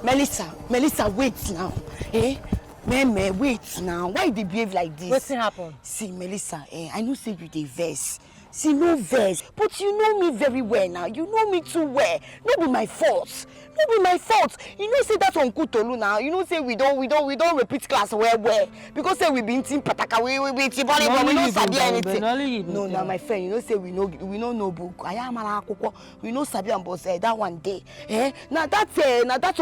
Melissa, wait now. Eh? Meme, wait now. Why they behave like this? What's happened? See, Melissa, I know say you dey vex. See, no vex. But you know me very well now. You know me too well. No be my fault. No be my fault. You know say that Uncle Tolu now. You know say we don't repeat class well. Because say we been team pataka we tibali but we don't sabi anything. No, now my friend, you know say we know book. I am akoko. We know sabi and boss that one day. Now that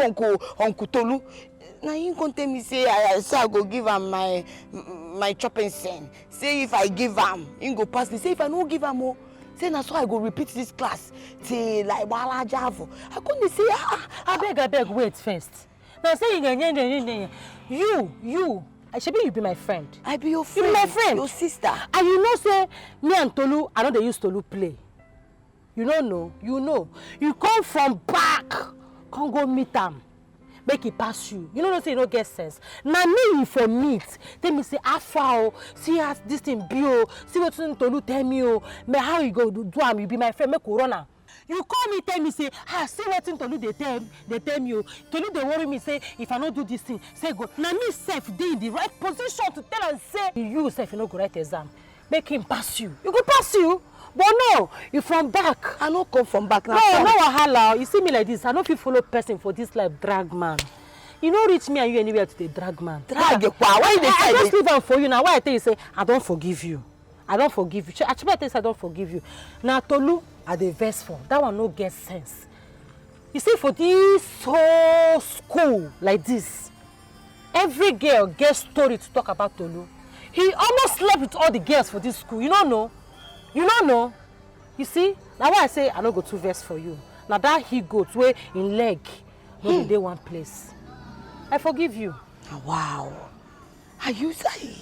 Uncle Tolu. Now you can tell me say I go give him my chopping sen. Say if I give him, he go pass me. Say if I no give him, say na so I go repeat this class till like wala javo. I couldn't say I beg, wait first. Now say you. I should be my friend. I be your friend. You be my friend. Your sister. And you know say me and Tolu, I know they used Tolu play. You don't know. You know. You come from back. Can't go meet them. Make it pass you. You know say you don't get sense. Now me for meet. Tell me say afao. See as this thing be. See what Tolu tell me. Me how you go do am? You be my friend. Make corona. You call me tell me say see what Tolu they tell me. Tolu they worry me say if I don't do this thing say go. Now me self dey in the right position to tell and say you self you no go write exam. Make him pass you. You go pass you. But no, you from back. I no come from back now. No wahala. You see me like this. I no fit follow person for this life drag man. You no reach me and you anywhere to the drag man. Drag why they say I just leave am for you now. Why I tell you say I don't forgive you. I don't forgive you. Actually I tell you say I don't forgive you. Now Tolu I dey vex for. That one no get sense. You see for this whole school like this, every girl gets story to talk about Tolu. He almost slept with all the girls for this school. You don't know. You don't know. You see? Now why I say I don't go too vex for you. Now that he goes where in leg, no dey one place. I forgive you. Wow. Are you saying?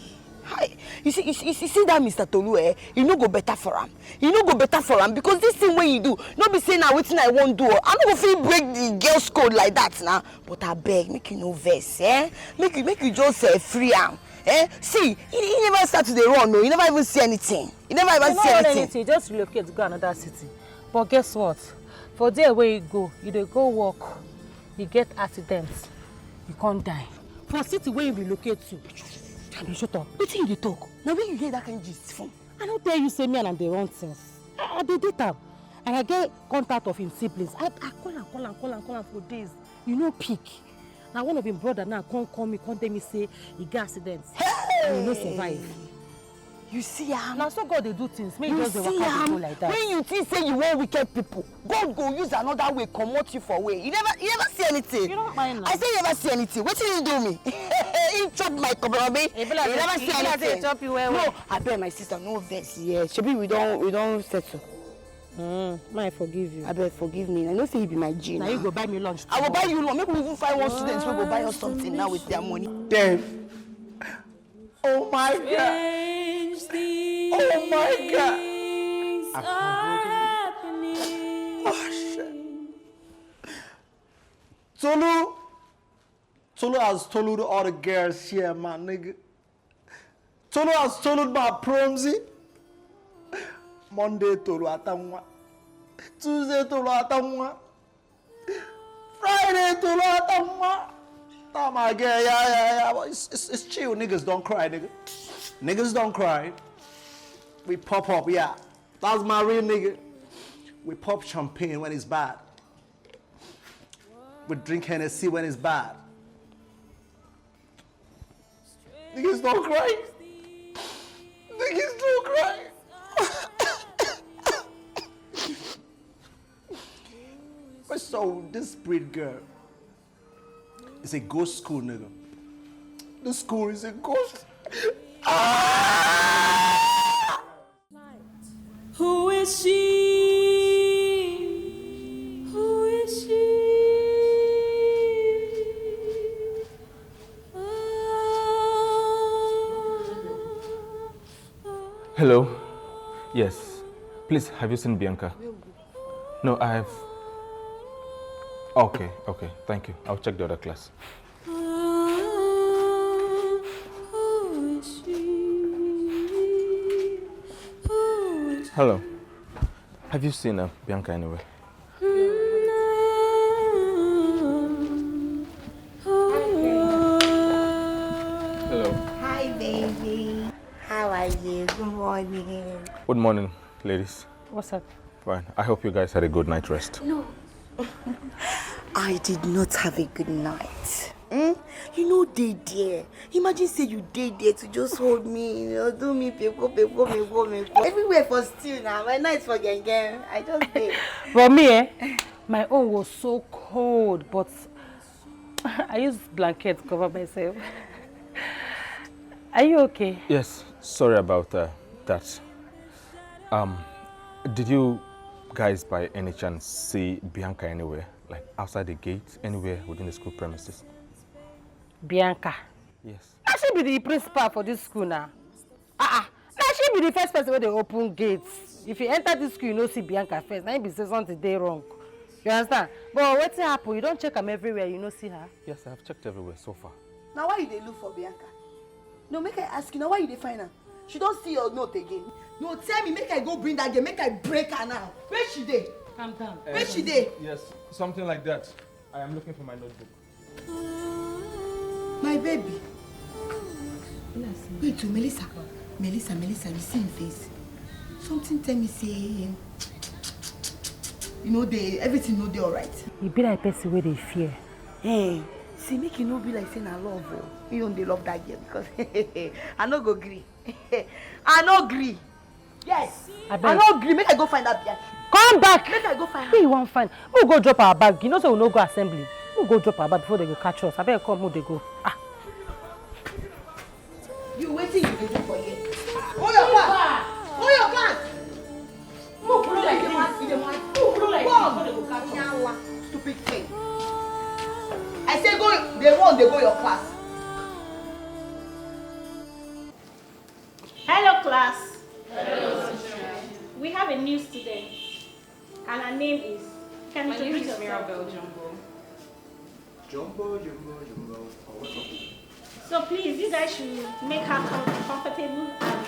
You see that Mr. Tolu, you no go better for him. You no go better for him because this thing when you do, not be saying now waiting I won't do. I no go feel break the girl's code like that now. But I beg, make you no vex, Make you just free him. See, he never start to the run, no. You never even see anything. You never even see anything. Just relocate to go another city. But guess what? For there where you dey go work, you get accidents, you can't die. For city where you relocate to, shut up. What thing you talk? Now when you hear that kind of gist from? I don't tell you say me and they run things. I dey date am. And I get contact of his siblings. I call him for days. You know pick. Now one of his brother now can't call me, can't tell me say he got accidents. Hey! And he no survive. You see him? Now so God they do things. Make you just dey waka people like that. When you think say you want wicked people, God go use another way, comot you for way. You never see anything. You don't mind now. I say you never see anything. What did you do me? He chop my kobrabe. You never see anything. Chop you well. No, I bet my sister no vex. Yeah, Shebi we don't settle. I forgive you. I bet forgive me. I know say you be my G. Now you go buy me lunch. I will buy you lunch. Maybe we even find one student who will buy us something now with their money. Dave. Oh my God. Oh my God. Oh shit. Tolu has told all the girls here, my nigga. Tolu has told my promsy. Monday Tolu atamwa. Tuesday Tolu atamwa. Friday Tolu atamwa. Oh my God, yeah. It's chill. Niggas don't cry, nigga. Niggas don't cry. We pop up, yeah. That's my real nigga. We pop champagne when it's bad. We drink Hennessy when it's bad. Niggas don't cry. Niggas don't cry. But so, this breed girl is a ghost school, nigga. The school is a ghost. Ah! Who is she? Who is she? Hello. Yes. Please, have you seen Bianca? No, I have. Okay. Thank you. I'll check the other class. Hello. Have you seen Bianca anywhere? baby. How are you? Good morning. Good morning, ladies. What's up? Fine. I hope you guys had a good night rest. No. I did not have a good night. You know, they there. Imagine say you dey there to just hold me, you know, do me people. Everywhere for still now. My night for gang. I just did. For me, my own was so cold, but I used blanket to cover myself. Are you okay? Yes. Sorry about that. Did you guys by any chance see Bianca anywhere? Like outside the gate, anywhere within the school premises? Bianca. Yes. Now she be the principal for this school now. Now she be the first person where they open gates. If you enter this school, you know see Bianca first. Now you be say something dey wrong. You understand? But what's happen? You don't check them everywhere. You know see her. Yes, I have checked everywhere so far. Now why you dey look for Bianca? No, make I ask you now. Why you dey find her? She don't see your note again. No, tell me, make I go bring that girl. Make I break her now. Where she dey? Calm down. Where she dey? Yes, something like that. I am looking for my notebook. My baby. Wait to Melissa. Melissa, you see him face. Something tell me say, you know, everything know they alright. You be like person where they fear. Hey, see, make you no be like saying I love her. You don't love that girl because I no go agree. I no agree. Yes, I no agree. Make I go find that Bianca. Come back. Make I go find her. Where you want find? We'll go drop our bag. You know, so we'll not go assembly. We'll go drop our bag before they go catch us. I better come, who they go. You waiting, you waiting for here. Hold your class. Hold your class. Move like the man. Move like before they go catch us. Stupid thing. I say go. They go your class. Hello, class. Hello. We have a new student, and her name is. Can you introduce yourself? Jumbo. So please, you guys should make her comfortable and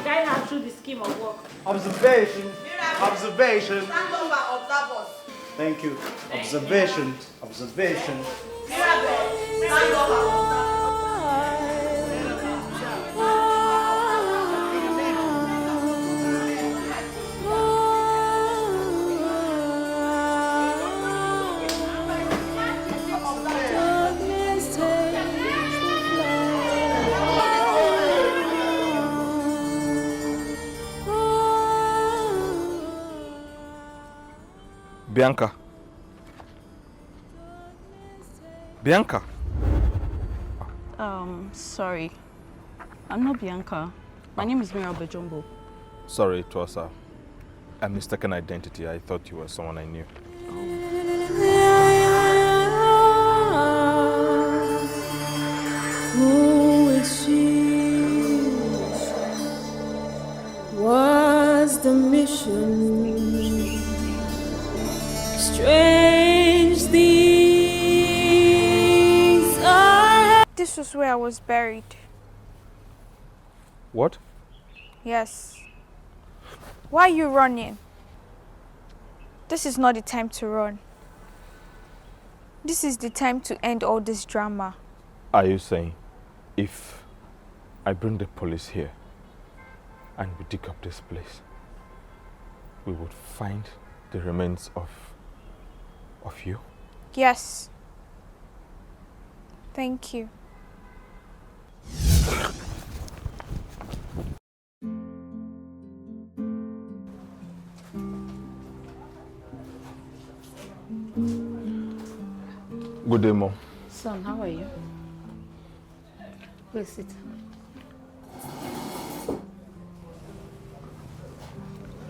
guide her through the scheme of work. Observation. Stand over, observe us. Thank you. Observation. Mirabel, stand over, observe us. Bianca. Sorry. I'm not Bianca. My name is Mirabel Jumbo. Sorry, it was a mistaken identity. I thought you were someone I knew. Who is she? What's the mission? Strange things I... This was where I was buried. What? Yes. Why are you running? This is not the time to run. This is the time to end all this drama. Are you saying if I bring the police here and we dig up this place, we would find the remains of you? Yes. Thank you. Good day, Mom. Son, how are you? Please sit.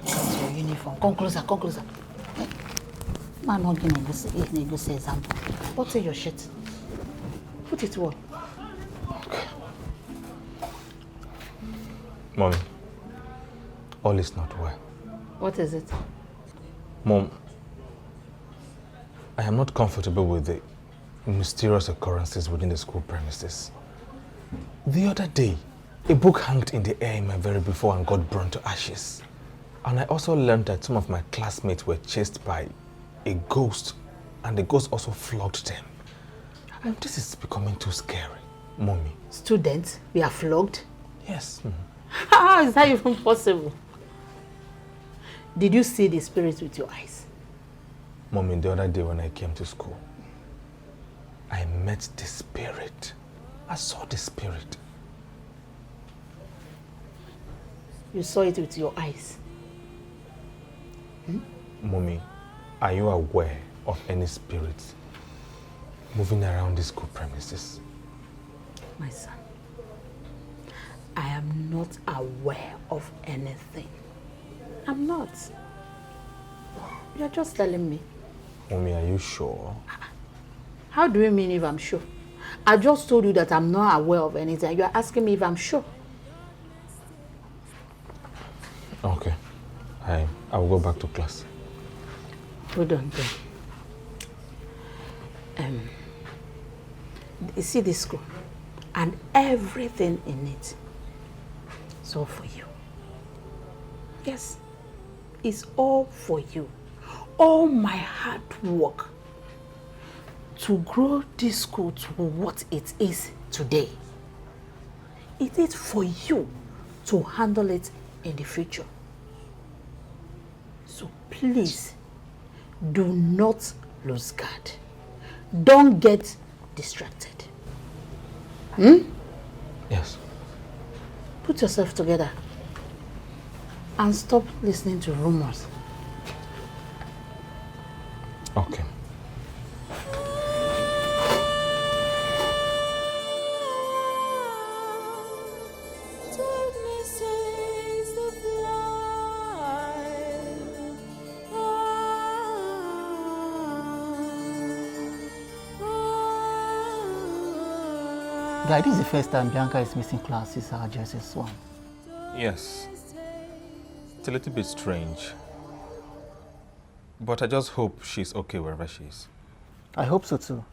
That's your uniform. Come closer. Man, not giving a good example. What's your shirt? Put it well. Okay. Mommy, all is not well. What is it? Mom, I am not comfortable with the mysterious occurrences within the school premises. The other day, a book hung in the air in my very before and got burned to ashes. And I also learned that some of my classmates were chased by a ghost, and the ghost also flogged them. And this is becoming too scary. Mommy. Students, we are flogged? Yes. How is that even possible? Did you see the spirit with your eyes? Mommy, the other day when I came to school, I met the spirit. I saw the spirit. You saw it with your eyes? Mommy, are you aware of any spirits moving around the school premises? My son, I am not aware of anything. I'm not. You're just telling me. Mommy, are you sure? How do you mean if I'm sure? I just told you that I'm not aware of anything. You're asking me if I'm sure. Okay. I will go back to class. Hold on then. You see this school? And everything in it. It's all for you. Yes. It's all for you. All my hard work to grow this school to what it is today. It is for you to handle it in the future. So please, do not lose guard. Don't get distracted. Yes. Put yourself together and stop listening to rumors. Okay. Guy, this is the first time Bianca is missing class since her JSS1. Yes. It's a little bit strange. But I just hope she's okay wherever she is. I hope so too.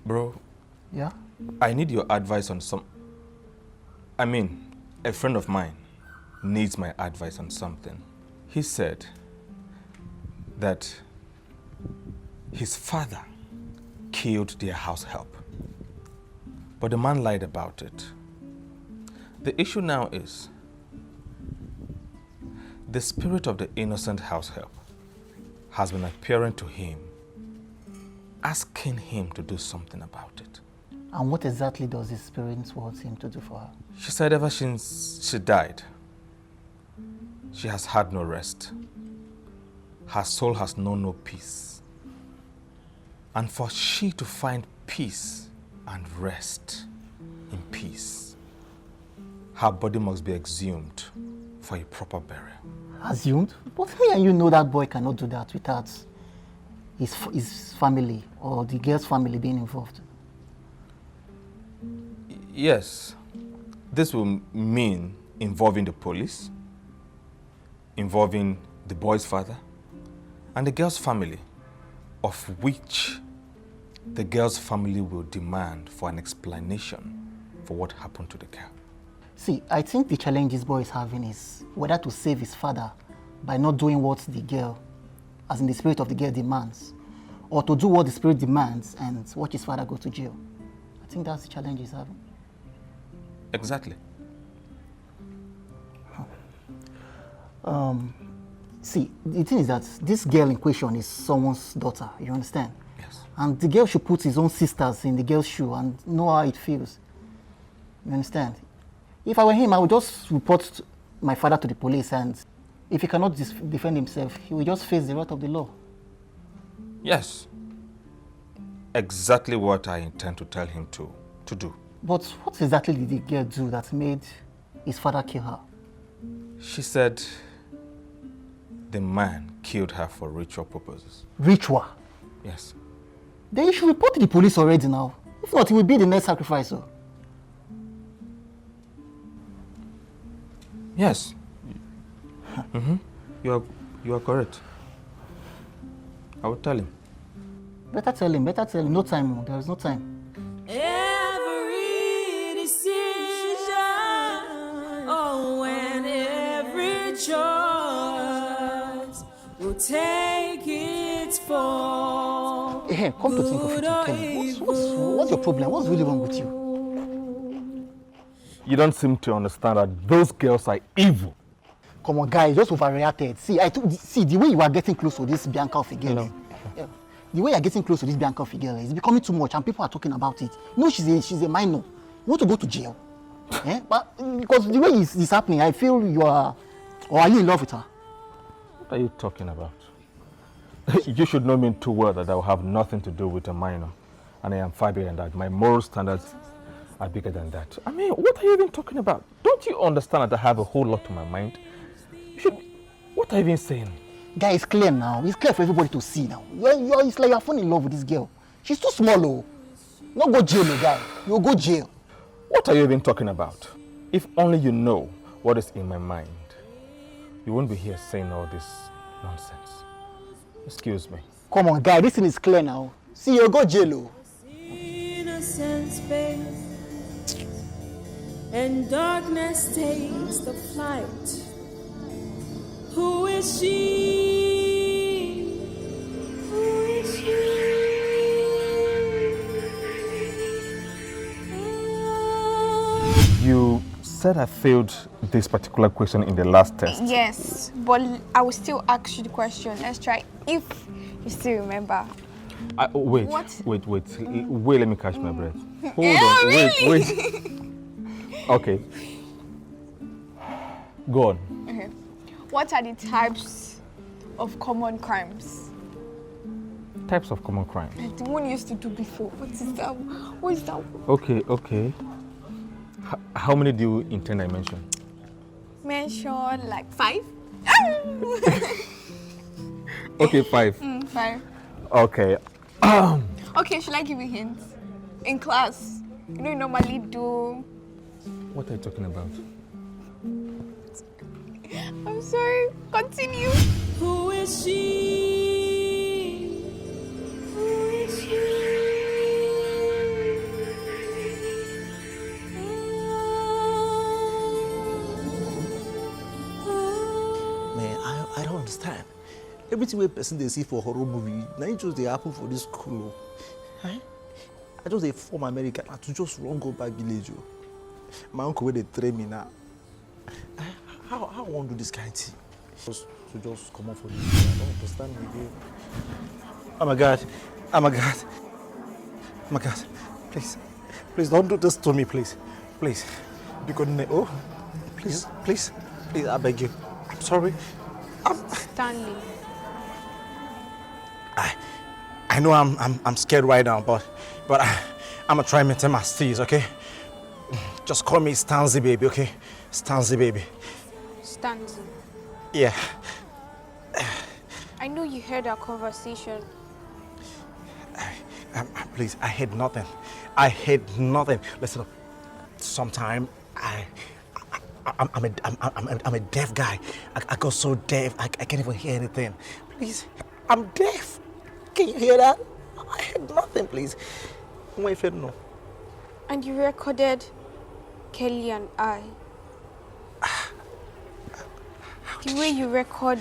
Bro. Yeah? I need your advice on a friend of mine needs my advice on something. He said that his father killed their house help, but the man lied about it. The issue now is the spirit of the innocent house help has been appearing to him, asking him to do something about it. And what exactly does his spirit want him to do for her? She said ever since she died, she has had no rest. Her soul has known no peace. And for she to find peace and rest in peace, her body must be exhumed for a proper burial. Assumed? But me and you know that boy cannot do that without his family or the girl's family being involved. Yes, this will mean involving the police, involving the boy's father, and the girl's family, of which the girl's family will demand for an explanation for what happened to the girl. See, I think the challenge this boy is having is whether to save his father by not doing what the girl, as in the spirit of the girl, demands, or to do what the spirit demands and watch his father go to jail. I think that's the challenge he's having. Exactly. See, the thing is that this girl in question is someone's daughter, you understand? Yes. And the girl should put his own sisters in the girl's shoe and know how it feels. You understand? If I were him, I would just report my father to the police, and if he cannot defend himself, he will just face the wrath of the law. Yes. Exactly what I intend to tell him to do. But what exactly did the girl do that made his father kill her? She said the man killed her for ritual purposes. Ritual? Yes. Then you should report to the police already now. If not, it will be the next sacrifice. So. Yes. You are correct. I will tell him. Better tell him, no time, there is no time. Every decision, oh, and every choice will take its fall. Hey, come to think of it, tell me, what's your problem? What's really wrong with you? You don't seem to understand that those girls are evil. Come on, guys, just overreacted. See, the way you are getting close to this Bianca of a girl. Yeah, the way you are getting close to this Bianca of a girl is becoming too much, and people are talking about it. You know, she's a minor. You want to go to jail? But because the way it's happening, I feel you are, or are you in love with her? What are you talking about? You should know me too well that I will have nothing to do with a minor, and I am far bigger than that. My moral standards are bigger than that. I mean, what are you even talking about? Don't you understand that I have a whole lot on my mind? What are you even saying? Guy, it's clear now. It's clear for everybody to see now. It's like you're falling in love with this girl. She's too small, oh. Not go jail, guy. You'll go jail. What are you even talking about? If only you know what is in my mind, you won't be here saying all this nonsense. Excuse me. Come on, guy. This thing is clear now. See, you'll go jail, oh. Innocent space, and darkness takes the flight. Who is she? Who is she? You said I failed this particular question in the last test. Yes, but I will still ask you the question. Let's try if you still remember. Wait, What? wait, let me catch my breath. Hold Yeah, on, really? wait. Okay. Go on. Okay. What are the types of common crimes? Types of common crime. The one you used to do before. What is that? What is that? Okay. How many do you intend I mention? Mention like 5. Okay, 5. 5. Okay. Okay, should I give you hints? In class, you know you normally do. What are you talking about? I'm sorry. Continue. Who is she? Who is she? Man, I don't understand. Everything a person they see for horror movie, now it just they happen for this school. I just they form America to just run go back village. My uncle where they train me now. How I want to do this kind of thing? Just come on for this. I don't understand again. Oh my God. Please don't do this to me, please. Please. Because please, I beg you. I'm sorry. Stanley. I know I'm scared right now, but I'm gonna try and maintain my steez, okay? Just call me Stanzy baby, okay? Stanzy baby. Stanley. Yeah. I know you heard our conversation. Please, I heard nothing. Listen up. Sometime I'm a deaf guy. I got so deaf I can't even hear anything. Please, I'm deaf. Can you hear that? I heard nothing, please. Wait for no. And you recorded Kelly and I. The way you record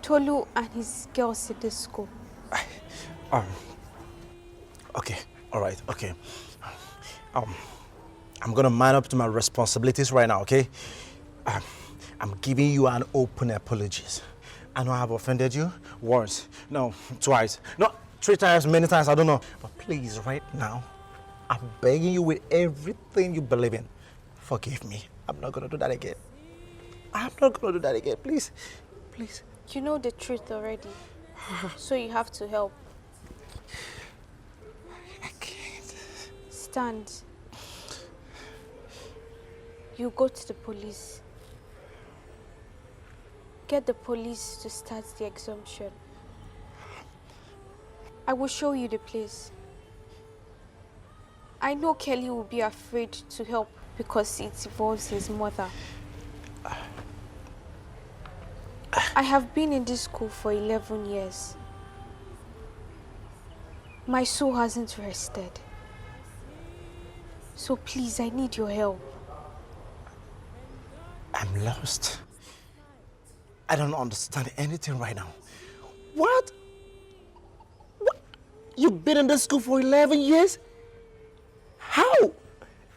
Tolu and his girls at the school. Okay, all right, okay. I'm gonna man up to my responsibilities right now, okay? I'm giving you an open apologies. I know I have offended you once, no, twice, no, 3 times, many times, I don't know. But please, right now, I'm begging you with everything you believe in, forgive me. I'm not gonna do that again. Please. You know the truth already, so you have to help. I can't. Stand. You go to the police. Get the police to start the exemption. I will show you the place. I know Kelly will be afraid to help because it involves his mother. I have been in this school for 11 years. My soul hasn't rested. So please, I need your help. I'm lost. I don't understand anything right now. What? You've been in this school for 11 years? How?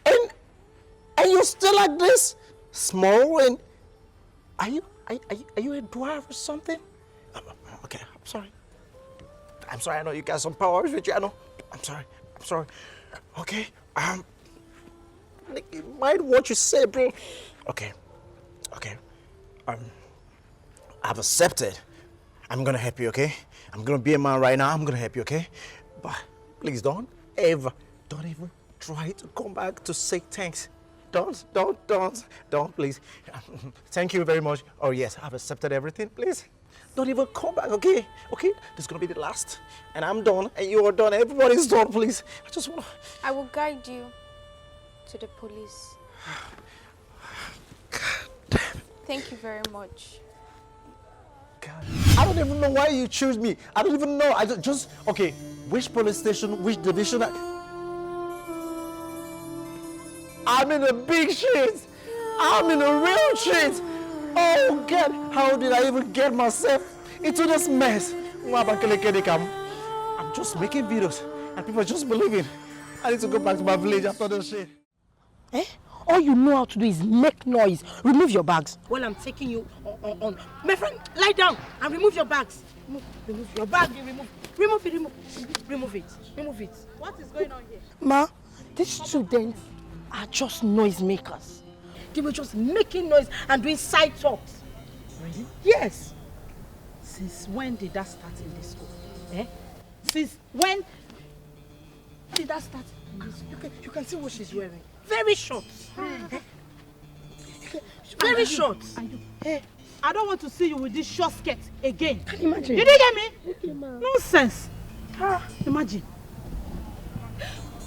And you're still like this? Small and... Are you a dwarf or something? Okay, I'm sorry. I'm sorry, I know you got some powers with you, I know. I'm sorry. Okay, mind what you say, bro. Okay. I've accepted. I'm gonna help you, okay? I'm gonna be a man right now. I'm gonna help you, okay? But please don't even try to come back to say thanks. Don't, please. Thank you very much. Oh yes, I've accepted everything. Please, don't even come back, okay? Okay, this is gonna be the last, and I'm done, and you are done. Everybody's done. Please, I just wanna. I will guide you to the police. God damn it. Thank you very much. God. I don't even know why you choose me. I don't even know. I just okay. Which police station? Which division? I'm in a big shit. I'm in a real shit. Oh God, how did I even get myself into this mess? I'm just making videos and people are just believing. I need to go back to my village after this shit. All you know how to do is make noise. Remove your bags. Well, I'm taking you on. My friend, lie down and remove your bags. Remove your bag. Remove it. What is going on here? Ma, these students are just noise makers. They were just making noise and doing side talks. Really? Yes. Since when did that start in this school? Since when did that start in this school? You can see what she's wearing. Very short. Very short. I don't want to see you with this short skirt again. Can you imagine? Did you get me? Nonsense. Imagine.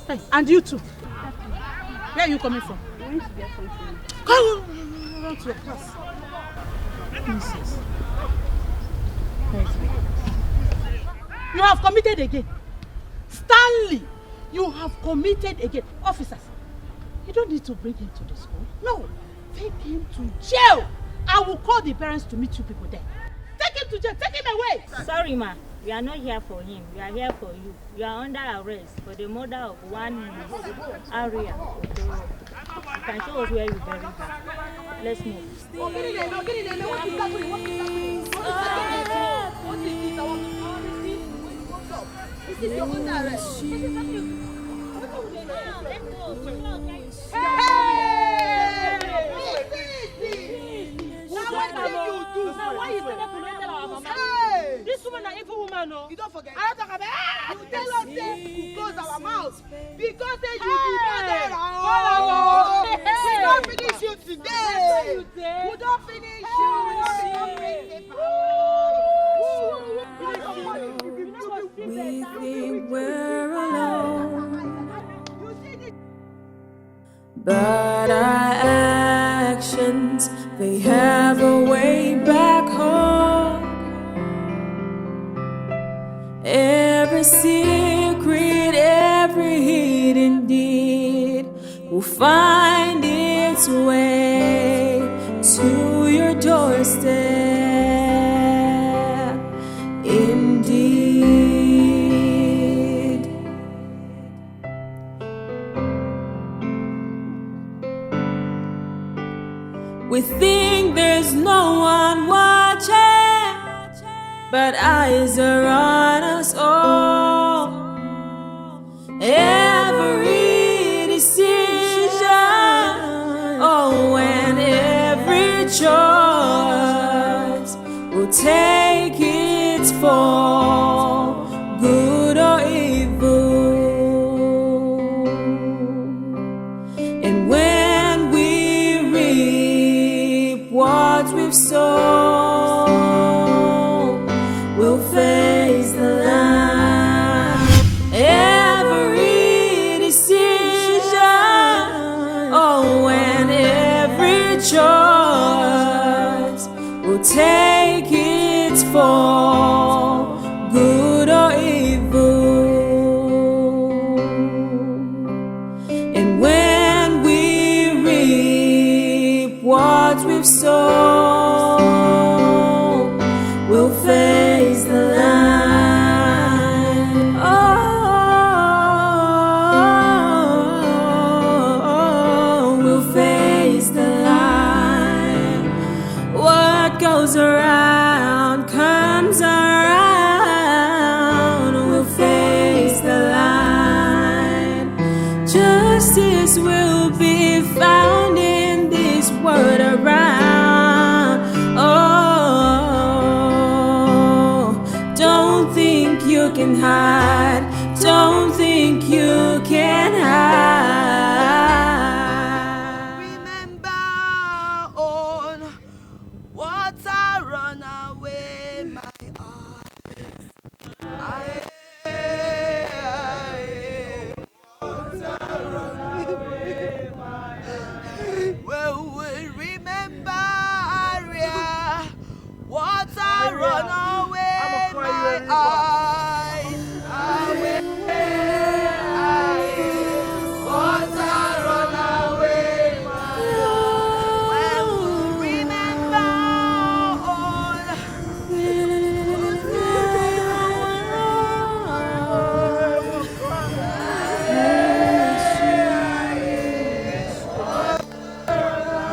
Hey, and you too. Where are you coming from? going to get something. Go to your class. Princess. You have committed again. Stanley, you have committed again. Officers, you don't need to bring him to the school. No, take him to jail. I will call the parents to meet you people there. Take him to jail. Take him away. Sorry, ma. We are not here for him. We are here for you. You are under arrest for the murder of one area. You can show us where you buried her. Let's move. Oh, get in there. No, get in there. No, what is happening? What is happening? What is this? I want to know. What's up? This is your under arrest. Why you tell us to not tell our mama? This woman is an evil woman, no? You don't forget. I don't talk about You tell us to close our mouth because you be murderer. We don't finish you today. We don't finish you. We think we're alone, but our actions, they have a way back home. Every secret, every hidden deed will find its way to your doorstep. Indeed, we think there's no one watching, but eyes are on us all. Every decision, oh, and every choice will take its fall, good or evil. And when we reap what we've sown, we'll face the line. Every decision, oh, and every choice will take its fall, good or evil. And when we reap what we've sown, we'll face the line. Oh. What goes around comes around. We'll face the line. Justice will be found in this world around. Oh, don't think you can hide. Don't think you can hide. Remember on what I run away my eyes. Well, we remember Aria, what I run away my eyes. What I run away my eyes. Well, we remember all.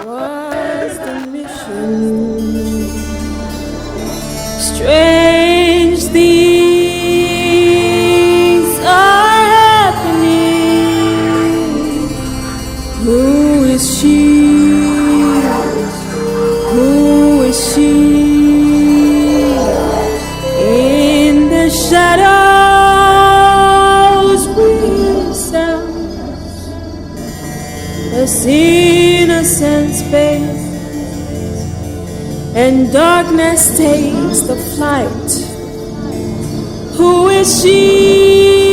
What's the mission? Strange things are happening. Who is she? Who is she? In the shadows we sound. This innocent space, and darkness takes the flight. Who is she?